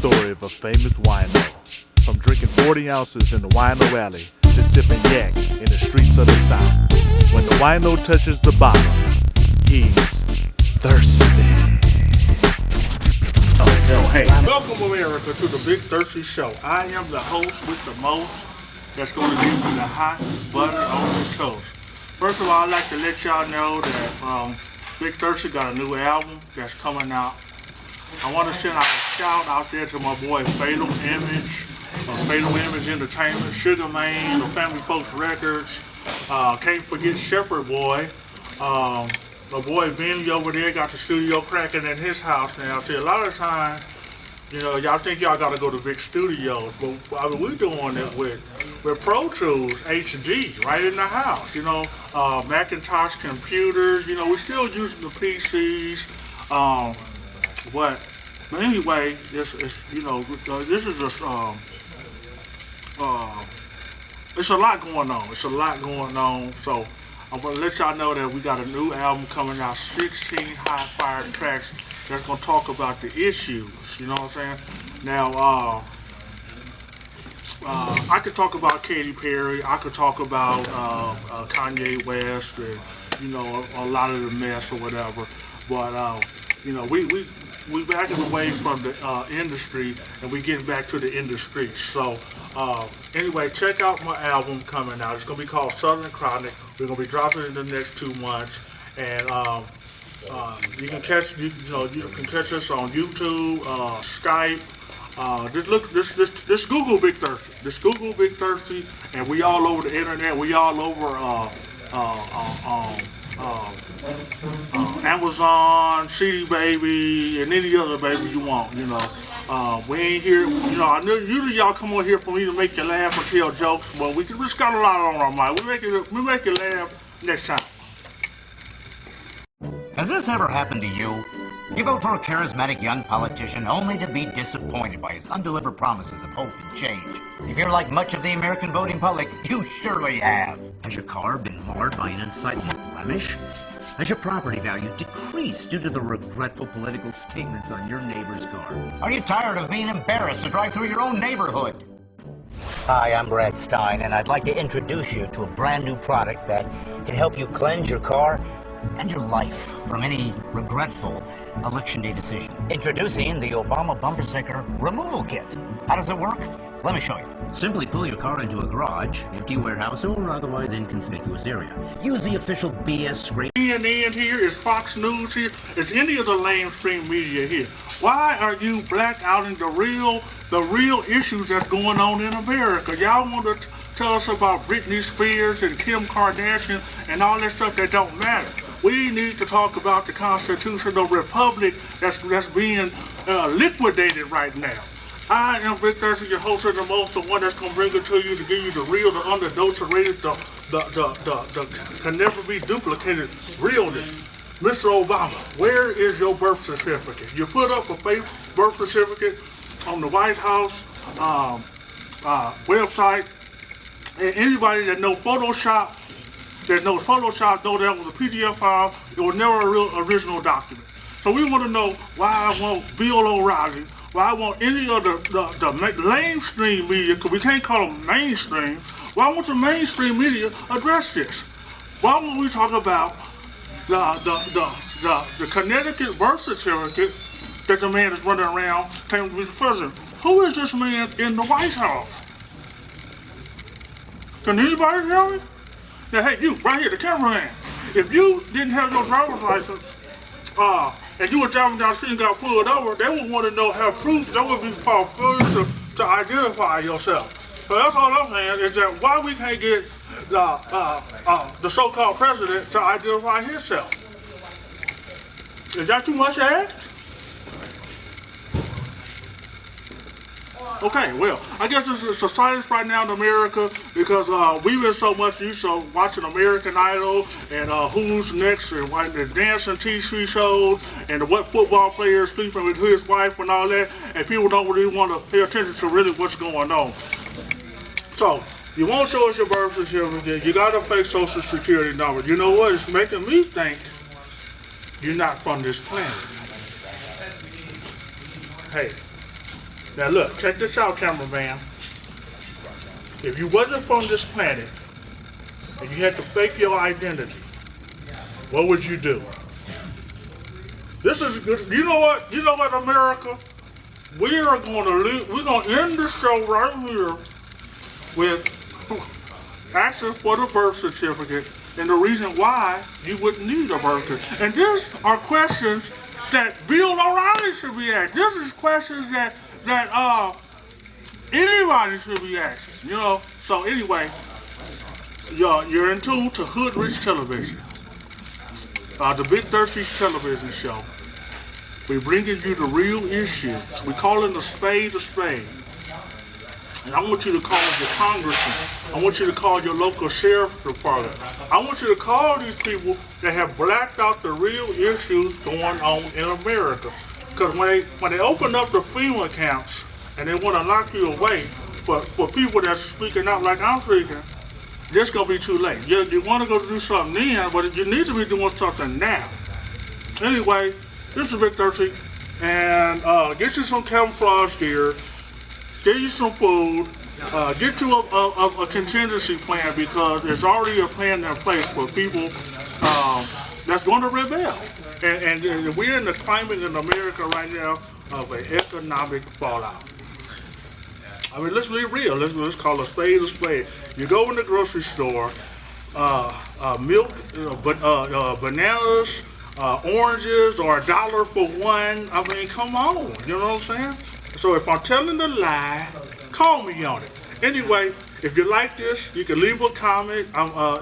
story of a famous wino. From drinking 40 ounces in the wino alley to sipping yak in the streets of the South. When the wino touches the bottom, he's thirsty. Oh, hey. Welcome, America, to the Big Thirsty Show. I am the host with the most that's going to give you the hot butter on the toast. First of all, I'd like to let y'all know that Big Thirsty got a new album that's coming out. I want to send out a shout out there to my boy Fatal Image Entertainment, Sugar Man, the Family Folks Records. Can't forget Shepherd Boy. My boy Vinny over there got the studio cracking in his house now. See, a lot of times, you know, y'all think y'all got to go to big studios, but I mean, we're doing it with Pro Tools HD right in the house. You know, Macintosh computers. You know, we're still using the PCs. But anyway, this is it's a lot going on. It's a lot going on. So I'm gonna let y'all know that we got a new album coming out, 16 high fire tracks that's gonna talk about the issues. You know what I'm saying? Now, I could talk about Katy Perry. I could talk about Kanye West, and you know, a lot of the mess or whatever. But you know, we backing away from the industry and we getting back to the industry. So anyway, check out my album coming out. It's gonna be called Southern Chronic. We're gonna be dropping it in the next 2 months, and you can catch us on YouTube, Skype. Just Google Big Thirsty. Just Google Big Thirsty, and we all over the internet. We all over Amazon, CD Baby, and any other baby you want. You know, we ain't here. You know, I know usually y'all come on here for me to make you laugh or tell jokes, but we just got a lot on our mind. We make you laugh next time. Has this ever happened to you? You vote for a charismatic young politician only to be disappointed by his undelivered promises of hope and change. If you're like much of the American voting public, you surely have. Has your car been marred by an unsightly blemish? Has your property value decreased due to the regretful political statements on your neighbor's car? Are you tired of being embarrassed to drive through your own neighborhood? Hi, I'm Brad Stein, and I'd like to introduce you to a brand new product that can help you cleanse your car and your life from any regretful election day decision. Introducing the Obama Bumper Sticker Removal Kit. How does it work? Let me show you. Simply pull your car into a garage, empty warehouse, or otherwise inconspicuous area. Use the official BS spray. CNN here, is Fox News here, is any of the mainstream media here. Why are you blackouting the real issues that's going on in America? Y'all want to tell us about Britney Spears and Kim Kardashian and all that stuff that don't matter. We need to talk about the constitutional republic that's being liquidated right now. I am Big Thirsty, your host of the most, the one that's gonna bring it to you to give you the real, the unadulterated, the can never be duplicated realness. Mr. Obama, where is your birth certificate? You put up a fake birth certificate on the White House website, and anybody that knows Photoshop know that was a PDF file. It was never a real original document. So we want to know why I want Bill O'Reilly, why I want any of the mainstream media, because we can't call them mainstream. Why won't the mainstream media address this? Why won't we talk about the Connecticut birth certificate that the man is running around claiming to be the president? Who is this man in the White House? Can anybody tell me? Now, hey, you, right here, the cameraman, if you didn't have your driver's license, and you were driving down the street and got pulled over, they would want to know, have proof, that would be called failure to identify yourself. So that's all I'm saying, is that why we can't get the so-called president to identify himself? Is that too much to ask? Okay, well, I guess it's a silence right now in America because we've been so much used to watching American Idol and Who's Next and the dancing TV shows and what football players sleeping with his wife and all that, and people don't really want to pay attention to really what's going on. So, you won't show us your birth certificate, you got a fake social security number. You know what? It's making me think you're not from this planet. Hey. Now look, check this out, cameraman. If you wasn't from this planet and you had to fake your identity, what would you do? This is good. You know what? You know what, America? We are going to leave. We're going to end the show right here with asking for the birth certificate and the reason why you wouldn't need a birth certificate. And these are questions that Bill O'Reilly should be asked. This is questions that anybody should be asking. You know. So anyway, you're in tune to Hood Rich Television, the Big Thirsty television show. We're bringing you the real issues. We're calling a spade a spade. And I want you to call your congressman. I want you to call your local sheriff's department. I want you to call these people that have blacked out the real issues going on in America. Because when they open up the FEMA accounts and they want to lock you away for people that's speaking out like I'm speaking, it's going to be too late. You want to go do something then, but you need to be doing something now. Anyway, this is Big Thirsty, and get you some camouflage gear, get you some food, get you a contingency plan, because there's already a plan in place for people that's going to rebel. And we're in the climate in America right now of an economic fallout. I mean, let's be real. Let's call a spade a spade. You go in the grocery store, milk, bananas, oranges, or $1 for one. I mean, come on. You know what I'm saying? So if I'm telling a lie, call me on it. Anyway, if you like this, you can leave a comment.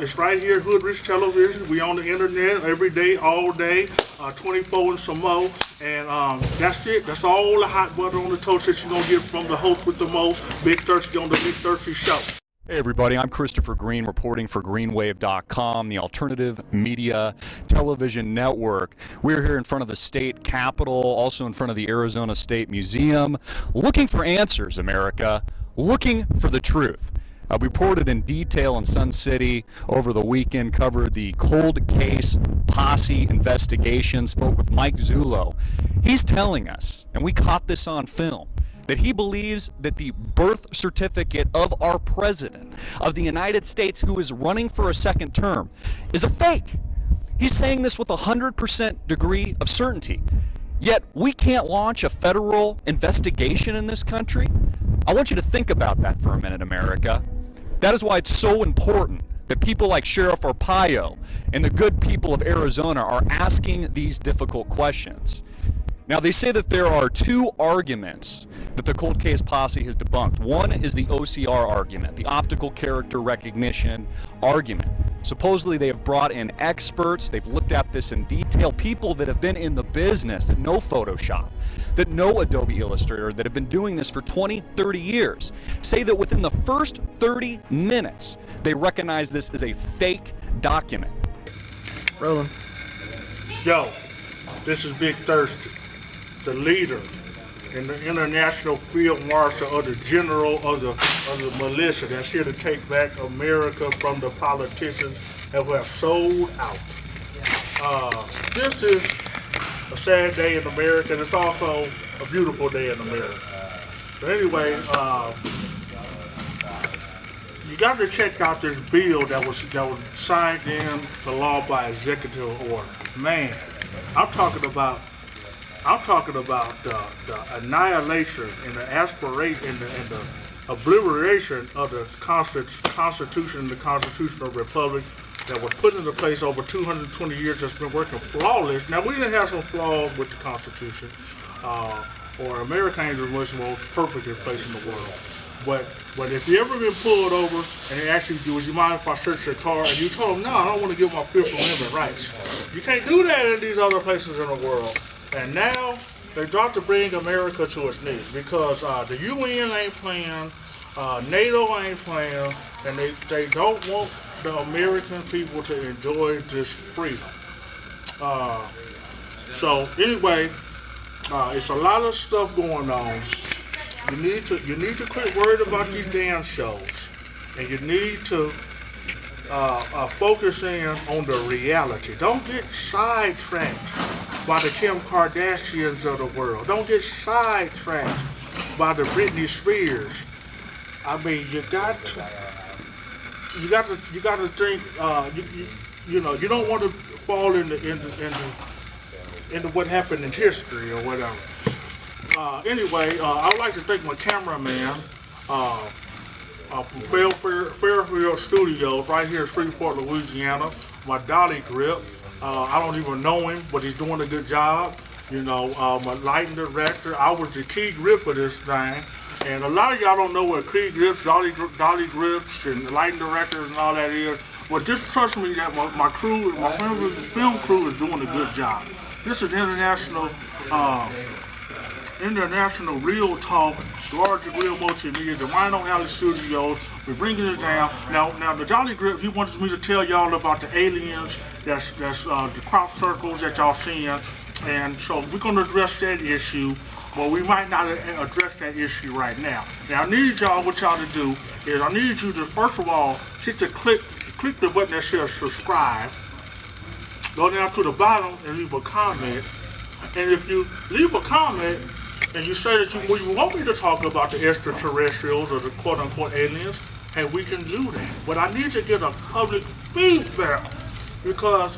It's right here, Hood Rich Television. We on the internet every day, all day, 24 and some more. And that's it. That's all the hot butter on the toast that you're going to get from the host with the most, Big Thirsty on the Big Thirsty Show. Hey everybody, I'm Christopher Green reporting for greenwave.com, the alternative media television network. We're here in front of the state capitol, also in front of the Arizona State Museum, looking for answers, America, looking for the truth. We reported in detail in Sun City over the weekend, covered the cold case posse investigation, spoke with Mike Zullo. He's telling us, and we caught this on film, that he believes that the birth certificate of our president of the United States, who is running for a second term, is a fake. He's saying this with 100% degree of certainty. Yet we can't launch a federal investigation in this country. I want you to think about that for a minute, America. That is why it's so important that people like Sheriff Arpaio and the good people of Arizona are asking these difficult questions. Now, they say that there are two arguments that the cold case posse has debunked. One is the OCR argument, the optical character recognition argument. Supposedly, they have brought in experts. They've looked at this in detail. People that have been in the business, that know Photoshop, that know Adobe Illustrator, that have been doing this for 20, 30 years, say that within the first 30 minutes, they recognize this as a fake document. Rolling. Yo, this is Big Thirsty, the leader in the International Field Marshal of the General of the Militia that's here to take back America from the politicians that have sold out. This is a sad day in America, and it's also a beautiful day in America. But anyway, you got to check out this bill that was signed into law by executive order. Man, I'm talking about the annihilation and the aspiration and the obliteration of the Constitution, the constitutional republic that was put into place over 220 years, that's been working flawless. Now, we didn't have some flaws with the Constitution, or America is the most perfect place in the world. But if you ever been pulled over and they ask you, would you mind if I search your car? And you told them, no, I don't want to give my Fifth Amendment rights. You can't do that in these other places in the world. And now they're about to bring America to its knees because the UN ain't playing, NATO ain't playing, and they don't want the American people to enjoy this freedom. So anyway, it's a lot of stuff going on. You need to quit worrying about these damn shows, and you need to focus in on the reality. Don't get sidetracked by the Kim Kardashians of the world. Don't get sidetracked by the Britney Spears. I mean, you got to think. You know, you don't want to fall into what happened in history or whatever. Anyway, I would like to thank my cameraman from Fairfield Studios right here in Shreveport, Louisiana. My dolly grip. I don't even know him, but he's doing a good job. You know, my lighting director. I was the key grip for this thing. And a lot of y'all don't know what key grips, dolly grips, and lighting directors and all that is. Well, just trust me that my crew, my film crew is doing a good job. This is international real talk, large real multimedia, the Wino Alley Studios. We're bringing it down. Now the Jolly Grip, he wanted me to tell y'all about the aliens, that's the crop circles that y'all seeing. And so we're going to address that issue, but we might not address that issue right now. Now I need y'all, what y'all to do is I need you to, first of all, just to click the button that says subscribe, go down to the bottom and leave a comment. And if you leave a comment and you say that you want me to talk about the extraterrestrials or the quote-unquote aliens, and we can do that. But I need to get a public feedback, because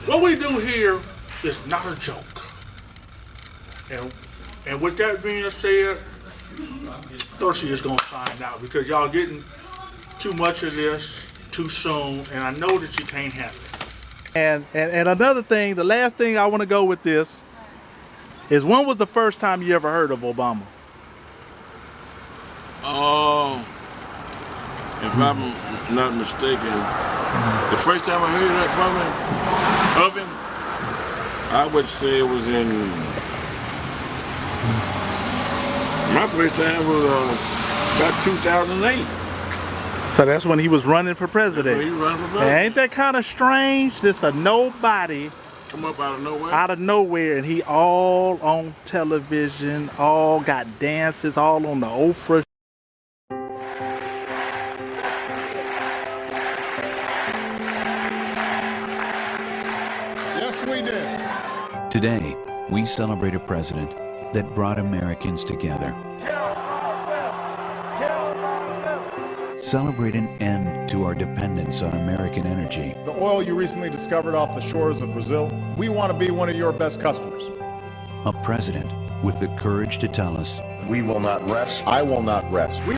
what we do here is not a joke. And with that being said, Thirsty is going to find out, because y'all getting too much of this too soon, and I know that you can't have it. And another thing, the last thing I want to go with this is, when was the first time you ever heard of Obama? If I'm not mistaken, the first time I heard that from him, I would say it was in, my first time was about 2008. So that's when he was running for president. When he was running for president. Ain't that kind of strange? Just a nobody Come up out of nowhere. out of nowhere, and he all on television, all got dances, all on the Oprah. Yes, we did. Today, we celebrate a president that brought Americans together. Celebrate an end to our dependence on American energy. The oil you recently discovered off the shores of Brazil, we want to be one of your best customers. A president with the courage to tell us, We will not rest. I will not rest. We